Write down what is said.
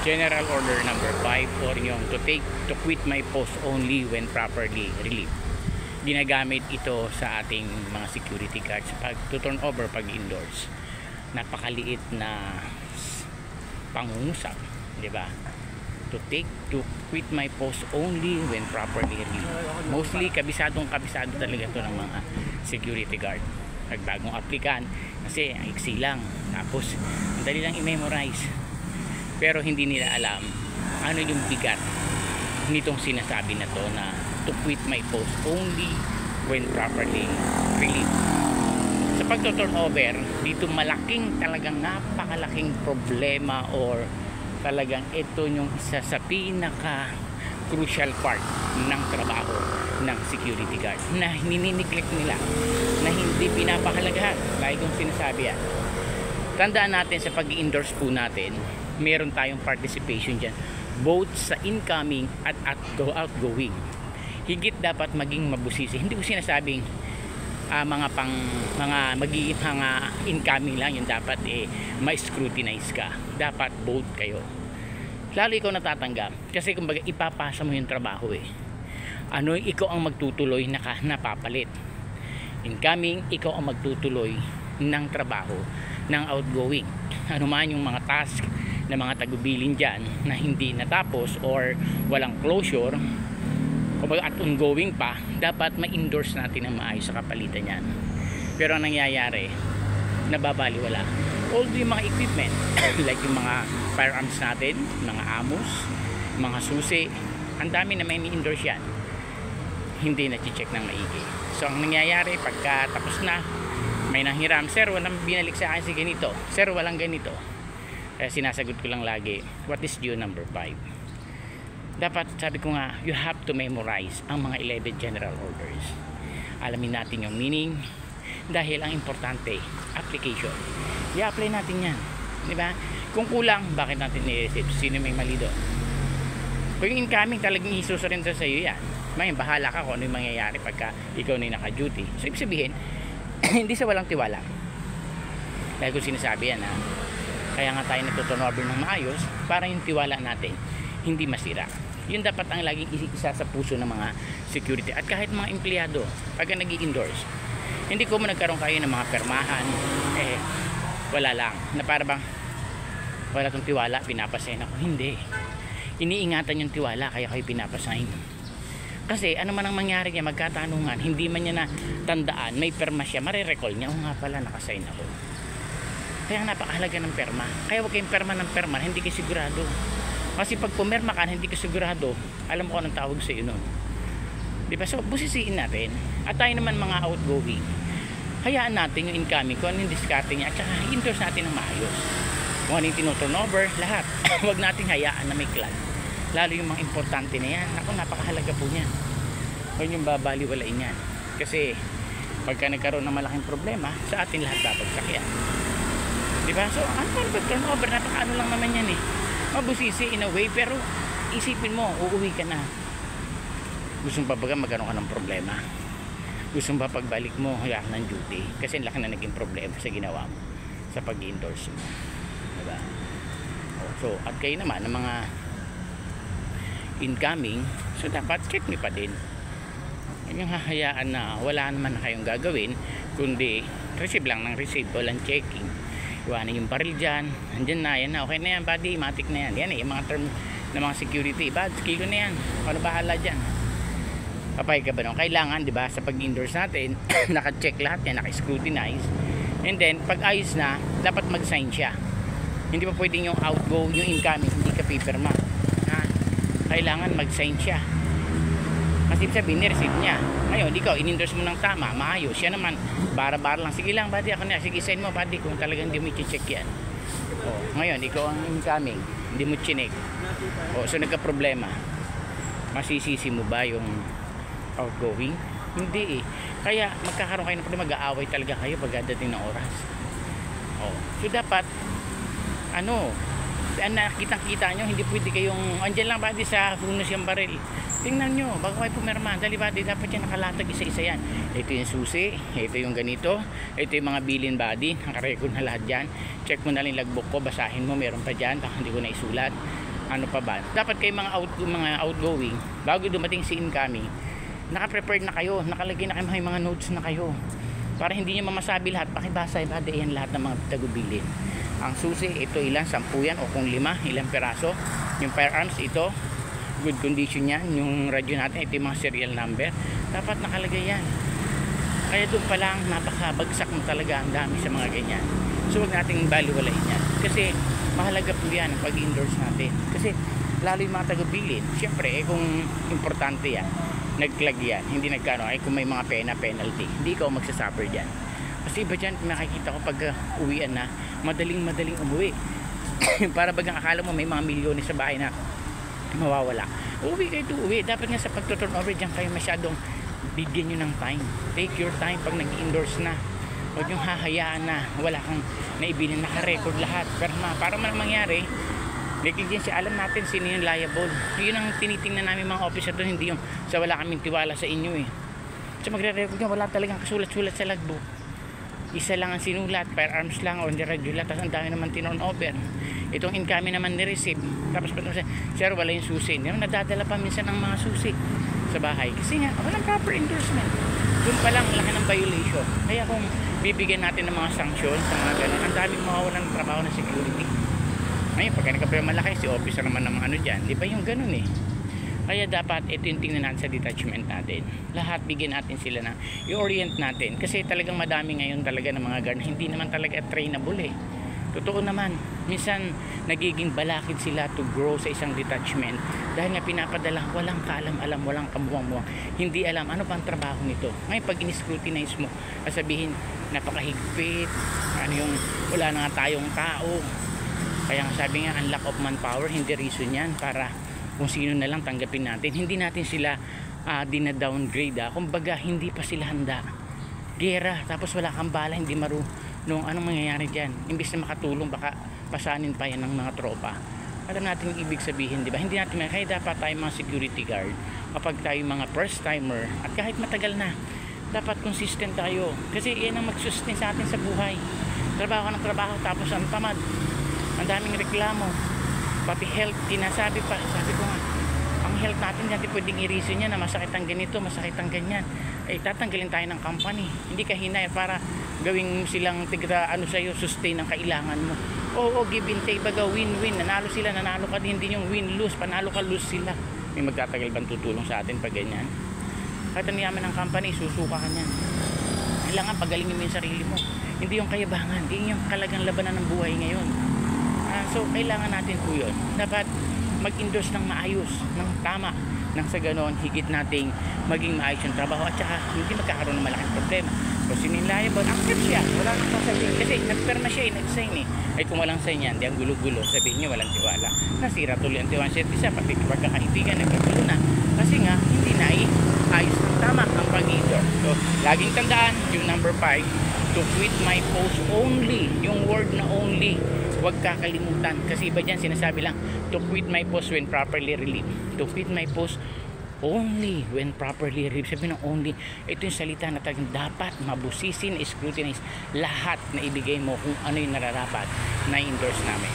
General Order number 5 or yung to quit my post only when properly relieved. Ginagamit ito sa ating mga security guards pag to turn over pag indoors. Napakaliit na pangungusap, di ba? To quit my post only when properly relieved. Mostly kabisado talaga ito ng mga security guard. Pag bagong aplikant, kasi ang iksi lang, tapos ang dali lang i-memorize, pero hindi nila alam ano yung bigat nitong sinasabi na to na to quit my post only when properly relieved. Sa pagto-turnover dito, talagang napakalaking problema, or talagang ito yung isa sa pinaka crucial part ng trabaho ng security guard na ninineglect nila, na hindi pinapahalagahan. Lagi kong sinasabi yan. Tandaan natin sa pag-i-endorse po natin, meron tayong participation dyan both sa incoming at outgoing. Higit dapat maging mabusisi. Hindi ko sinasabing mga magiging mga incoming lang yung dapat ma-scrutinize ka. Dapat both kayo. Lalo ikaw natatanggap kasi kumbaga ipapasa mo yung trabaho ikaw ang magtutuloy na napapalit. Incoming, ikaw ang magtutuloy ng trabaho ng outgoing. Ano man yung mga task na mga tagubilin dyan na hindi natapos or walang closure, kumbaga at ongoing pa, dapat ma-endorse natin ng maayos sa kapalitan yan. Pero ang nangyayari, nababaliwala. Although yung mga equipment like yung mga firearms natin, mga amos, mga susi, ang dami na may ni-endorse yan, hindi na-check ng maigi. So ang nangyayari, pagka tapos na, may nanghiram, sir walang binalik sa akin si ganito, sir walang ganito. Kaya sinasagot ko lang lagi, what is due number 5? Dapat, sabi ko nga, you have to memorize ang mga 11 general orders. Alamin natin yung meaning, dahil ang importante, application. I-apply natin yan, di ba? Kung kulang, bakit natin i-receive? Sino may mali doon? Kung yung incoming talagang isusurrender sa iyo yan, may bahala ka kung ano yung mangyayari pagka ikaw na yung naka-duty. So ibig sabihin, hindi sa walang tiwala. Dahil kung sinasabi yan, kaya nga tayo natuturnover ng maayos para yung tiwala natin hindi masira. Yun dapat ang laging isa sa puso ng mga security at kahit mga empleyado pagka nag-i-endorse. Hindi ko mo nagkaroon kayo ng mga permahan, wala lang, na para bang wala tong tiwala, pinapasign ako. Hindi, iniingatan yung tiwala kaya kayo pinapasign. Kasi ano man ang mangyari niya, magkatanungan, hindi man niya na tandaan, may perma siya, marirecall niya, nga pala nakasign ako. Kaya napakahalaga ng perma. Kaya huwag kayong perma ng perma, hindi kayo sigurado. Kasi pag pumirma ka, hindi ka sigurado, alam mo kung anong tawag sa iyo nun. Diba? So busisiin natin. At tayo naman mga outgoing, hayaan natin yung incoming, kung ano yung discarding niya, at saka endorse natin ng maayos. Kung ano yung tinuturnover, lahat. Huwag natin hayaan na may clan. Lalo yung mga importante na yan. Ako, napakahalaga po niyan. Huwag yung babaliwalain yan. Kasi pagka nagkaroon ng malaking problema, sa atin lahat babagsak yan. Diba? So ano ba turnover? Napakaano lang naman yan mabusisi in a way, pero isipin mo, uuwi ka na. Gusto mo pa baga magkaroon ka ng problema? Gusto mo ba pagbalik mo hayaan ng duty? Kasi laki na naging problema sa ginawa mo sa pag-endorse mo. Diba? So at kayo naman ng mga incoming, so dapat check me pa din. Yung hahayaan na wala naman na kayong gagawin kundi receive lang ng receive, walang checking. Iwanan yung baril dyan, andyan na, yan na, okay na yan buddy, matik na yan. Yan yung mga term ng mga security, bad, kilo na yan, ano bahala dyan. Kapag ka ba no? Kailangan, di ba, sa pag-endorse natin naka-check lahat yan, naka-scrutinize, and then pag ayos na, dapat mag-sign siya. Hindi pa pwedeng yung outgo, yung incoming hindi ka paperma. Kailangan mag-sign siya. Kasi sabihin, ni-receive niya. Ngayon, ikaw, in-endorse mo ng tama, maayos. Siya naman, bara-bara lang. Sige lang, buddy, ako na. Sige, sign mo, buddy, kung talagang hindi mo i-check yan. Ngayon, ikaw ang incoming, hindi mo chinek. So, nagka-problema. Masisisi mo ba yung outgoing? Hindi Kaya, magkakaroon kayo ng problema, mag-aaway talaga kayo pagdating ng oras. So, dapat, nakitang-kita nyo, hindi pwede kayong, andyan lang, buddy, sa punos yung baril. Tingnan nyo, bago kayo pumirma, dali body, dapat yan nakalatag isa-isa yan. Ito yung susi, ito yung ganito, ito yung mga bilin body, nakarecord na lahat dyan. Check mo na lang yung logbook ko, basahin mo, meron pa dyan, baka hindi ko na isulat. ano pa ba, dapat kayo mga outgoing, bago dumating si incoming, naka-prepared na kayo, nakalagay na kayo, may mga notes na kayo, para hindi nyo mamasabi lahat, pakibasa, yan lahat ng mga tagubilin. Ang susi, ito ilan, 10 yan, o kung 5, ilang peraso. Yung firearms, ito, good condition yan. Yung radyo natin, ito yung mga serial number, dapat nakalagay yan. Kaya doon pa lang, napakabagsak mo talaga, ang dami sa mga ganyan. So huwag nating baliwalain yan, kasi mahalaga po yan pag-endorse natin, kasi lalo yung mga tagubilin, syempre kung importante yan, nag-flag yan, hindi nagkano, kung may mga penalty, hindi ikaw magsasuffer dyan. Kasi iba dyan, nakikita ko pag uwian na, madaling umuwi. Para bagang akala mo may mga milyones sa bahay na mawawala. Uwi kayo uwi, dapat nga sa pagto-turnover dyan kayo masyadong bigyan nyo ng time. Take your time pag nag-endorse na. Huwag yung hahayaan na wala kang naibili, naka-record lahat. Pero para man mangyari, negligence, alam natin sino yung liable. Yun ang tinitingnan namin mga officer doon, hindi yung sa wala kaming tiwala sa inyo eh. So magre-record nyo, wala talagang kasulat-sulat sa logbook. Isa lang ang sinulat, firearms lang o hindi radyo, tapos ang dami naman tinon-over. Itong incoming naman ni-receive. Tapos sir, wala yung susi. Nadadala pa minsan ng mga susi sa bahay. Kasi nga, walang proper endorsement. Doon pa lang, laki ng violation. Kaya kung bibigyan natin ng mga sanction sa mga ganun, ang daming mawawalan ng trabaho ng security. Ngayon, pagka nagka malaaki, si officer naman ng ano dyan, di ba yung ganun eh. Kaya dapat ito yung tingnan natin sa detachment natin. Lahat bigyan natin sila na i-orient natin. Kasi talagang madami ngayon talaga ng mga guard, hindi naman talaga trainable eh. Totoo naman, minsan nagiging balakid sila to grow sa isang detachment dahil nga pinapadala, walang kaalam-alam, walang kamuwang-muwang, hindi alam ano pa ang trabaho nito. Ngayon pag in-scrutinize mo, sabihin napakahigpit, ano yung wala na nga tayong tao. Kaya nga sabi nga, ang lack of manpower, hindi reason yan para kung sino na lang tanggapin natin. Hindi natin sila dina-downgrade. Kumbaga hindi pa sila handa. Gera, tapos wala kang bala, hindi marunong anong mangyayari dyan. Imbis na makatulong, baka pasanin pa yan ng mga tropa. Alam natin yung ibig sabihin, di ba? Hindi natin, kaya dapat tayo mga security guard, kapag tayo mga first timer, at kahit matagal na, dapat consistent tayo. Kasi yan ang mag-sustain sa atin sa buhay. Trabaho ka ng trabaho, tapos ang tamad. Ang daming reklamo. Pati health, tinasabi pa. Sabi ko nga, ang health natin dati pwedeng i-reason niya na masakit ang ganito, masakit ang ganyan. Tatanggalin tayo ng company. Hindi ka hinay para gawing silang tigra ano sa'yo, sustain ang kailangan mo. Oo, give and take, baga win-win. Nanalo sila, nanalo ka din yung win-lose. Panalo ka, lose sila. May magtatagal bang tutulong sa atin pag ganyan? Kahit ang yaman ng company, susuka ka niyan. Kailangan pagalingin mo yung sarili mo. Hindi yung kayabangan, hindi yung kalagang labanan ng buhay ngayon. So kailangan natin po yun. Dapat mag-endorse ng maayos, ng tama, nang sa ganon higit nating maging maayos yung trabaho at saka hindi magkakaroon ng malaking problema. Kung siniliable, accept siya, wala nang sasabihin kasi nagperma siya, nag-sign eh. Ay kung walang sign yan, di ang gulo-gulo, sabihin niyo walang tiwala. Nasira tuloy ang tiwala siya, pati pagkakaibigan, nagkagulo na. Kasi nga, hindi na ayos ng tama ang pag-endorse. So, laging tandaan yung number 5, to quit my post only, yung word na only. Huwag kakalimutan kasi iba dyan sinasabi lang to quit my post when properly relieved. To quit my post only when properly relieved. Sabi ng only, ito yung salita na talagang dapat mabusisin, scrutinize lahat na ibigay mo kung ano yung nararapat na endorse namin.